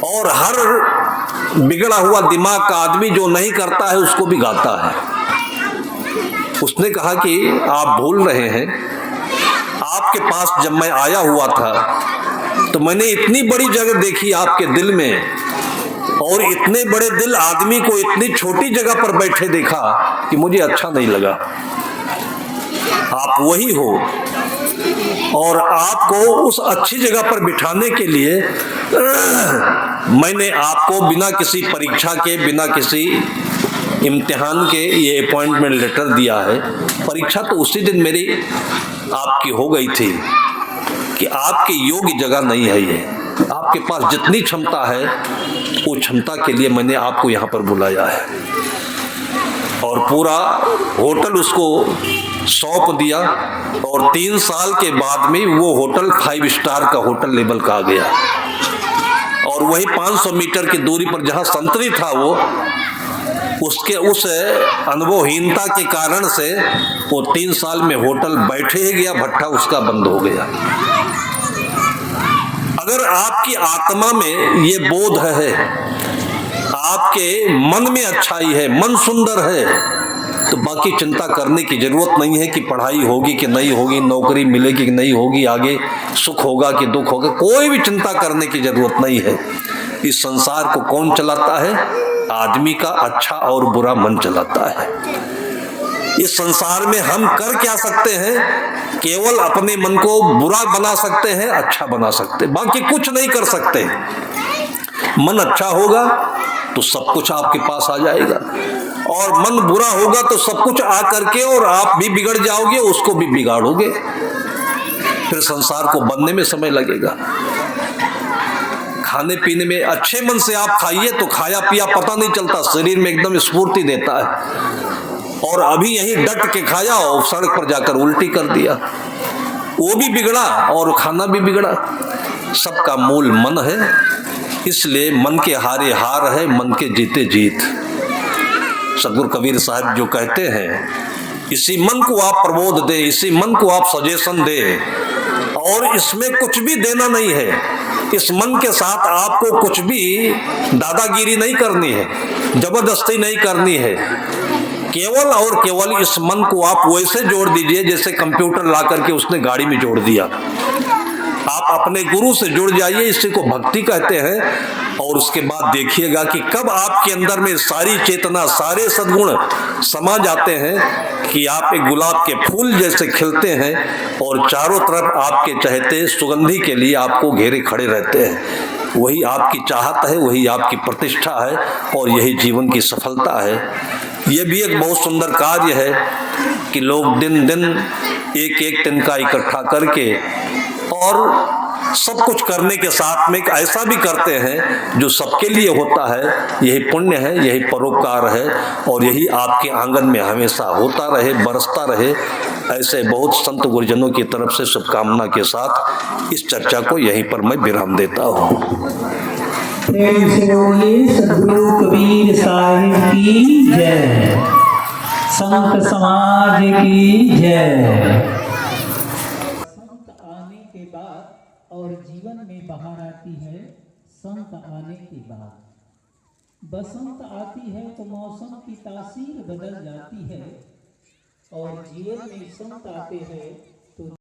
Speaker 1: और हर बिगड़ा हुआ दिमाग का आदमी जो नहीं करता है उसको भी गाता है। उसने कहा कि आप भूल रहे हैं, आपके पास जब मैं आया हुआ था तो मैंने इतनी बड़ी जगह देखी आपके दिल में, और इतने बड़े दिल आदमी को इतनी छोटी जगह पर बैठे देखा कि मुझे अच्छा नहीं लगा। आप वही हो, और आपको उस अच्छी जगह पर बिठाने के लिए मैंने आपको बिना किसी परीक्षा के, बिना किसी इम्तिहान के ये अपॉइंटमेंट लेटर दिया है। परीक्षा तो उसी दिन मेरी आपकी हो गई थी कि आपके योग्य जगह नहीं है, ये आपके पास जितनी क्षमता है वो क्षमता के लिए मैंने आपको यहाँ पर बुलाया है। और पूरा होटल उसको सौंप दिया और 3 साल के बाद में वो होटल 5 स्टार का होटल लेवल का आ गया। और वही 500 मीटर की दूरी पर जहाँ संतरी था वो, उसके उस अनुभवहीनता के कारण से वो 3 साल में होटल बैठे ही गया, भट्ठा उसका बंद हो गया। अगर आपकी आत्मा में ये बोध है, आपके मन में अच्छाई है, मन सुंदर है, तो बाकी चिंता करने की जरूरत नहीं है कि पढ़ाई होगी कि नहीं होगी, नौकरी मिलेगी कि नहीं होगी, आगे सुख होगा कि दुख होगा। कोई भी चिंता करने की जरूरत नहीं है। इस संसार को कौन चलाता है? आदमी का अच्छा और बुरा मन चलाता है। इस संसार में हम कर क्या सकते हैं? केवल अपने मन को बुरा बना सकते हैं, अच्छा बना सकते हैं, बाकी कुछ नहीं कर सकते। मन अच्छा होगा तो सब कुछ आपके पास आ जाएगा, और मन बुरा होगा तो सब कुछ आ करके और आप भी बिगड़ जाओगे, उसको भी बिगाड़ोगे। फिर संसार को बनने में समय लगेगा। खाने पीने में अच्छे मन से आप खाइए तो खाया पिया पता नहीं चलता, शरीर में एकदम स्फूर्ति देता है। और अभी यही डट के खाया और सड़क पर जाकर उल्टी कर दिया, वो भी बिगड़ा और खाना भी बिगड़ा। सबका मूल मन है, इसलिए मन के हारे हार है, मन के जीते जीत। सदगुरु कबीर साहब जो कहते हैं, इसी मन को आप प्रबोध दे, इसी मन को आप सजेशन दे, और इसमें कुछ भी देना नहीं है। इस मन के साथ आपको कुछ भी दादागिरी नहीं करनी है, जबरदस्ती नहीं करनी है। केवल और केवल इस मन को आप वैसे जोड़ दीजिए जैसे कंप्यूटर ला करके उसने गाड़ी में जोड़ दिया। आप अपने गुरु से जुड़ जाइए, इसी को भक्ति कहते हैं। और उसके बाद देखिएगा कि कब आपके अंदर में सारी चेतना, सारे सद्गुण समा जाते हैं कि आप एक गुलाब के फूल जैसे खिलते हैं और चारों तरफ आपके चहेते सुगंधी के लिए आपको घेरे खड़े रहते हैं। वही आपकी चाहत है, वही आपकी प्रतिष्ठा है, और यही जीवन की सफलता है। ये भी एक बहुत सुंदर कार्य है कि लोग दिन दिन एक एक तिनका इकट्ठा करके और सब कुछ करने के साथ में ऐसा भी करते हैं जो सबके लिए होता है। यही पुण्य है, यही परोपकार है, और यही आपके आंगन में हमेशा होता रहे, बरसता रहे। ऐसे बहुत संत गुरुजनों की तरफ से शुभकामना के साथ इस चर्चा को यहीं पर मैं विराम देता हूँ।
Speaker 2: प्रेम से बोलिए सद्गुरु कबीर साहिब की जय, संत समाज की जय। संत आने के बाद और जीवन में बहार आती है संत आने के बाद। बसंत आती है तो मौसम की तासीर बदल जाती है, और जीवन में संत आते हैं तो